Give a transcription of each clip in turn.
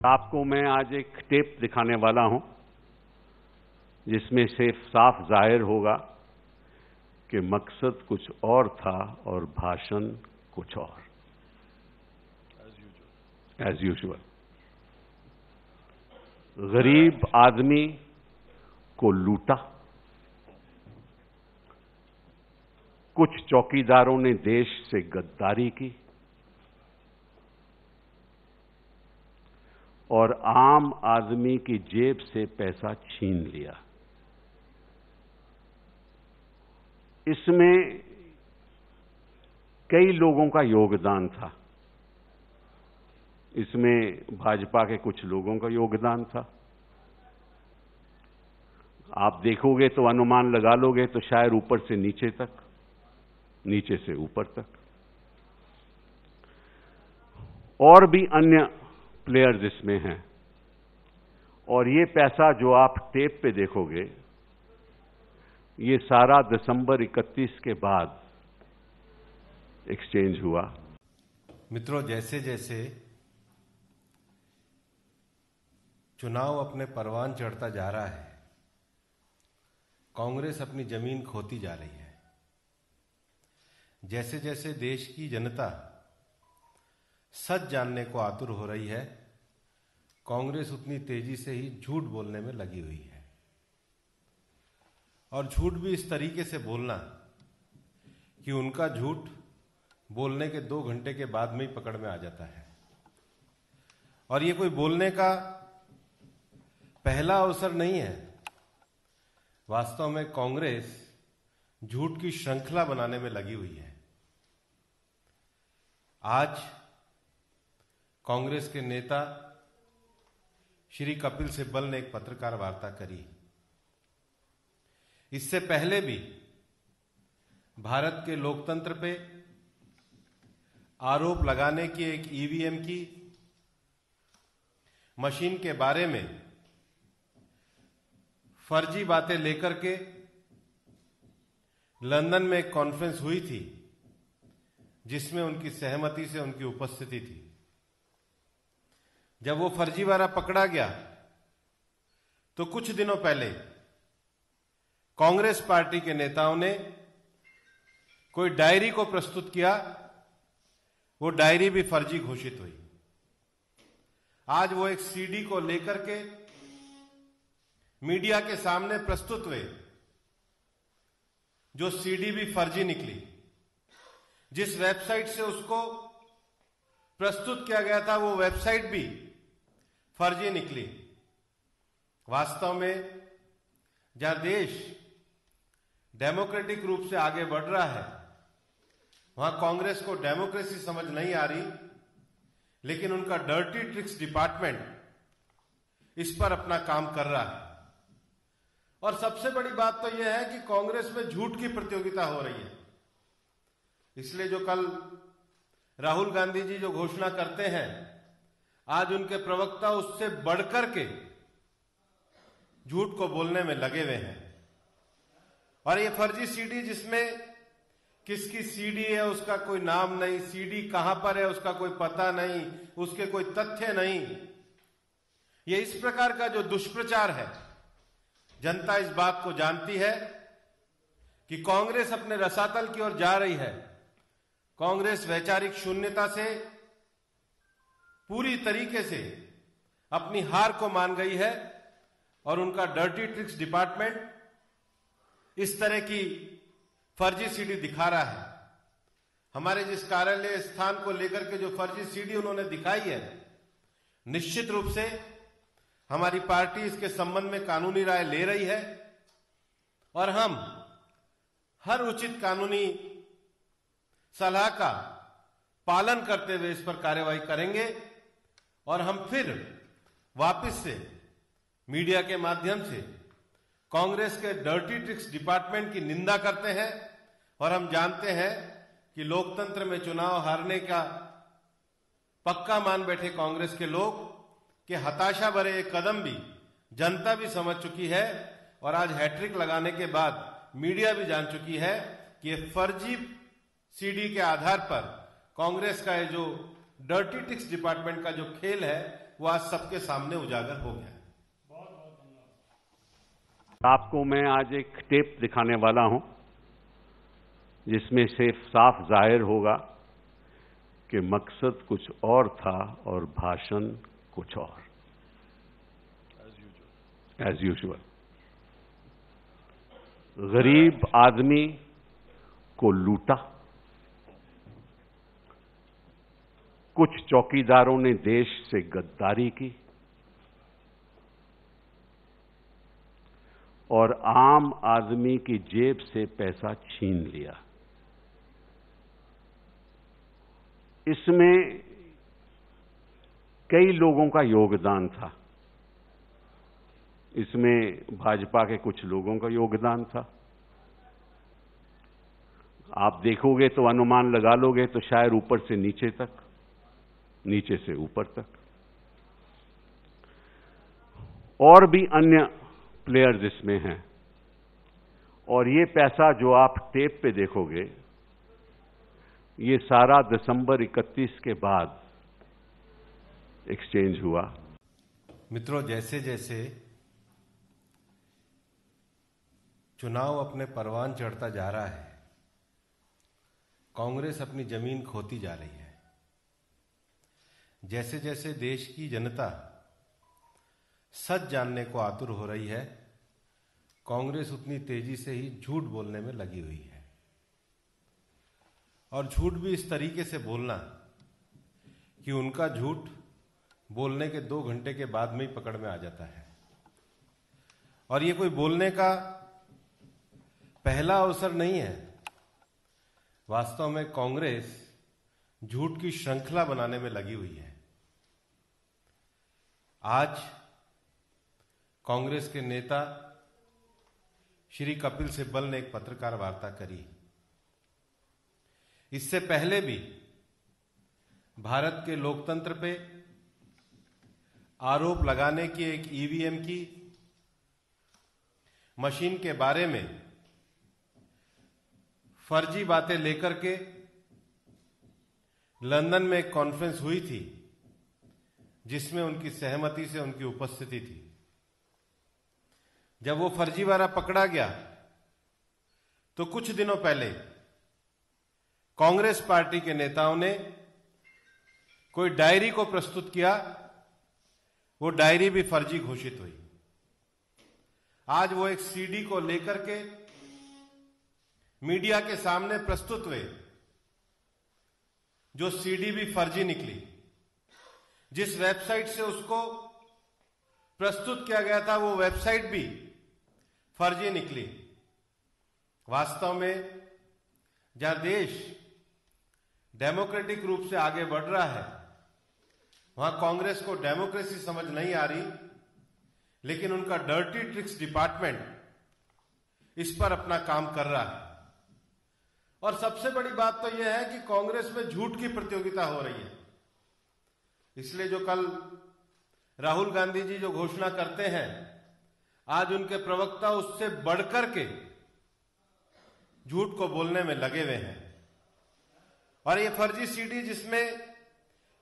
आपको मैं आज एक टेप दिखाने वाला हूं जिसमें से साफ जाहिर होगा कि मकसद कुछ और था और भाषण कुछ और। एज यूजुअल गरीब आदमी को लूटा, कुछ चौकीदारों ने देश से गद्दारी की और आम आदमी की जेब से पैसा छीन लिया। इसमें कई लोगों का योगदान था। इसमें भाजपा के कुछ लोगों का योगदान था। आप देखोगे तो अनुमान लगा लोगे तो शायद ऊपर से नीचे तक, नीचे से ऊपर तक। और भी अन्य प्लेयर्स इसमें हैं। और ये पैसा जो आप टेप पे देखोगे, ये सारा दिसंबर 31 के बाद एक्सचेंज हुआ। मित्रों, जैसे जैसे चुनाव अपने परवान चढ़ता जा रहा है, कांग्रेस अपनी जमीन खोती जा रही है। जैसे जैसे देश की जनता सच जानने को आतुर हो रही है, कांग्रेस उतनी तेजी से ही झूठ बोलने में लगी हुई है। और झूठ भी इस तरीके से बोलना कि उनका झूठ बोलने के 2 घंटे के बाद में ही पकड़ में आ जाता है। और ये कोई बोलने का पहला अवसर नहीं है। वास्तव में कांग्रेस झूठ की श्रृंखला बनाने में लगी हुई है। आज कांग्रेस के नेता श्री कपिल सिब्बल ने एक पत्रकार वार्ता करी। इससे पहले भी भारत के लोकतंत्र पे आरोप लगाने की एक ईवीएम की मशीन के बारे में फर्जी बातें लेकर के लंदन में एक कॉन्फ्रेंस हुई थी, जिसमें उनकी सहमति से उनकी उपस्थिति थी। जब वो फर्जीवाड़ा पकड़ा गया तो कुछ दिनों पहले कांग्रेस पार्टी के नेताओं ने कोई डायरी को प्रस्तुत किया। वो डायरी भी फर्जी घोषित हुई। आज वो एक सीडी को लेकर के मीडिया के सामने प्रस्तुत हुए, जो सीडी भी फर्जी निकली। जिस वेबसाइट से उसको प्रस्तुत किया गया था, वो वेबसाइट भी फर्जी निकली। वास्तव में जहां देश डेमोक्रेटिक रूप से आगे बढ़ रहा है, वहां कांग्रेस को डेमोक्रेसी समझ नहीं आ रही, लेकिन उनका डर्टी ट्रिक्स डिपार्टमेंट इस पर अपना काम कर रहा है। और सबसे बड़ी बात तो यह है कि कांग्रेस में झूठ की प्रतियोगिता हो रही है। इसलिए जो कल राहुल गांधी जी जो घोषणा करते हैं, आज उनके प्रवक्ता उससे बढ़कर के झूठ को बोलने में लगे हुए हैं। और ये फर्जी सीडी, जिसमें किसकी सीडी है उसका कोई नाम नहीं, सीडी कहां पर है उसका कोई पता नहीं, उसके कोई तथ्य नहीं, ये इस प्रकार का जो दुष्प्रचार है, जनता इस बात को जानती है कि कांग्रेस अपने रसातल की ओर जा रही है। कांग्रेस वैचारिक शून्यता से पूरी तरीके से अपनी हार को मान गई है और उनका डर्टी ट्रिक्स डिपार्टमेंट इस तरह की फर्जी सीडी दिखा रहा है। हमारे जिस कार्यालय स्थान को लेकर के जो फर्जी सीडी उन्होंने दिखाई है, निश्चित रूप से हमारी पार्टी इसके संबंध में कानूनी राय ले रही है और हम हर उचित कानूनी सलाह का पालन करते हुए इस पर कार्रवाई करेंगे। और हम फिर वापस से मीडिया के माध्यम से कांग्रेस के डर्टी ट्रिक्स डिपार्टमेंट की निंदा करते हैं। और हम जानते हैं कि लोकतंत्र में चुनाव हारने का पक्का मान बैठे कांग्रेस के लोग कि हताशा भरे एक कदम भी जनता भी समझ चुकी है। और आज हैट्रिक लगाने के बाद मीडिया भी जान चुकी है कि ये फर्जी सीडी के आधार पर कांग्रेस का ये जो डर्टी ट्रिक्स डिपार्टमेंट का जो खेल है वो आज सबके सामने उजागर हो गया। आपको मैं आज एक टेप दिखाने वाला हूं जिसमें से साफ जाहिर होगा कि मकसद कुछ और था और भाषण कुछ और, एज यूजुअल। गरीब आदमी को लूटा, कुछ चौकीदारों ने देश से गद्दारी की और आम आदमी की जेब से पैसा छीन लिया। इसमें कई लोगों का योगदान था। इसमें भाजपा के कुछ लोगों का योगदान था। आप देखोगे तो अनुमान लगा लोगे तो शायद ऊपर से नीचे तक, नीचे से ऊपर तक। और भी अन्य प्लेयर्स इसमें हैं। और ये पैसा जो आप टेप पे देखोगे, ये सारा दिसंबर 31 के बाद एक्सचेंज हुआ। मित्रों, जैसे जैसे चुनाव अपने परवान चढ़ता जा रहा है, कांग्रेस अपनी जमीन खोती जा रही है। जैसे जैसे देश की जनता सच जानने को आतुर हो रही है, कांग्रेस उतनी तेजी से ही झूठ बोलने में लगी हुई है। और झूठ भी इस तरीके से बोलना कि उनका झूठ बोलने के 2 घंटे के बाद में ही पकड़ में आ जाता है। और ये कोई बोलने का पहला अवसर नहीं है। वास्तव में कांग्रेस झूठ की श्रृंखला बनाने में लगी हुई है। आज कांग्रेस के नेता श्री कपिल सिब्बल ने एक पत्रकार वार्ता करी। इससे पहले भी भारत के लोकतंत्र पे आरोप लगाने की एक ईवीएम की मशीन के बारे में फर्जी बातें लेकर के लंदन में एक कॉन्फ्रेंस हुई थी, जिसमें उनकी सहमति से उनकी उपस्थिति थी। जब वो फर्जीवाड़ा पकड़ा गया तो कुछ दिनों पहले कांग्रेस पार्टी के नेताओं ने कोई डायरी को प्रस्तुत किया। वो डायरी भी फर्जी घोषित हुई। आज वो एक सीडी को लेकर के मीडिया के सामने प्रस्तुत हुए, जो सीडी भी फर्जी निकली। जिस वेबसाइट से उसको प्रस्तुत किया गया था, वो वेबसाइट भी फर्जी निकली। वास्तव में जहां देश डेमोक्रेटिक रूप से आगे बढ़ रहा है, वहां कांग्रेस को डेमोक्रेसी समझ नहीं आ रही, लेकिन उनका डर्टी ट्रिक्स डिपार्टमेंट इस पर अपना काम कर रहा है। और सबसे बड़ी बात तो यह है कि कांग्रेस में झूठ की प्रतियोगिता हो रही है। इसलिए जो कल राहुल गांधी जी जो घोषणा करते हैं, आज उनके प्रवक्ता उससे बढ़कर के झूठ को बोलने में लगे हुए हैं। और ये फर्जी सीडी, जिसमें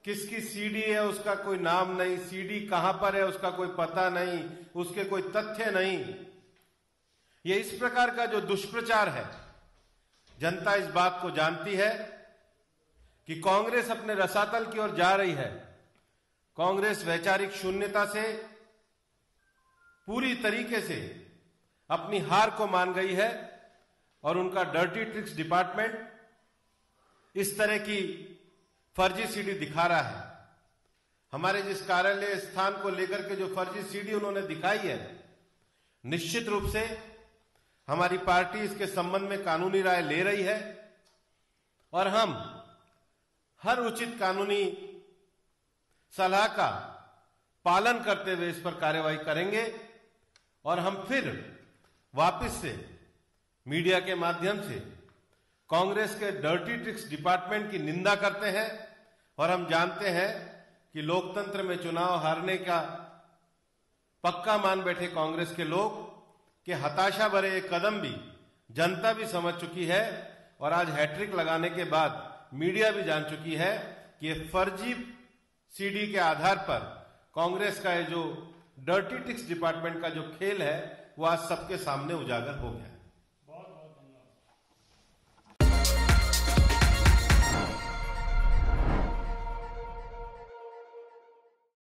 किसकी सीडी है उसका कोई नाम नहीं, सीडी कहां पर है उसका कोई पता नहीं, उसके कोई तथ्य नहीं, ये इस प्रकार का जो दुष्प्रचार है, जनता इस बात को जानती है कि कांग्रेस अपने रसातल की ओर जा रही है। कांग्रेस वैचारिक शून्यता से पूरी तरीके से अपनी हार को मान गई है और उनका डर्टी ट्रिक्स डिपार्टमेंट इस तरह की फर्जी सीडी दिखा रहा है। हमारे जिस कार्यालय स्थान को लेकर के जो फर्जी सीडी उन्होंने दिखाई है, निश्चित रूप से हमारी पार्टी इसके संबंध में कानूनी राय ले रही है और हम हर उचित कानूनी सलाह का पालन करते हुए इस पर कार्रवाई करेंगे। और हम फिर वापस से मीडिया के माध्यम से कांग्रेस के डर्टी ट्रिक्स डिपार्टमेंट की निंदा करते हैं। और हम जानते हैं कि लोकतंत्र में चुनाव हारने का पक्का मान बैठे कांग्रेस के लोग कि हताशा भरे एक कदम भी जनता भी समझ चुकी है। और आज हैट्रिक लगाने के बाद मीडिया भी जान चुकी है कि ये फर्जी सीडी के आधार पर कांग्रेस का ये जो डर्टी टिक्स डिपार्टमेंट का जो खेल है वो आज सबके सामने उजागर हो गया।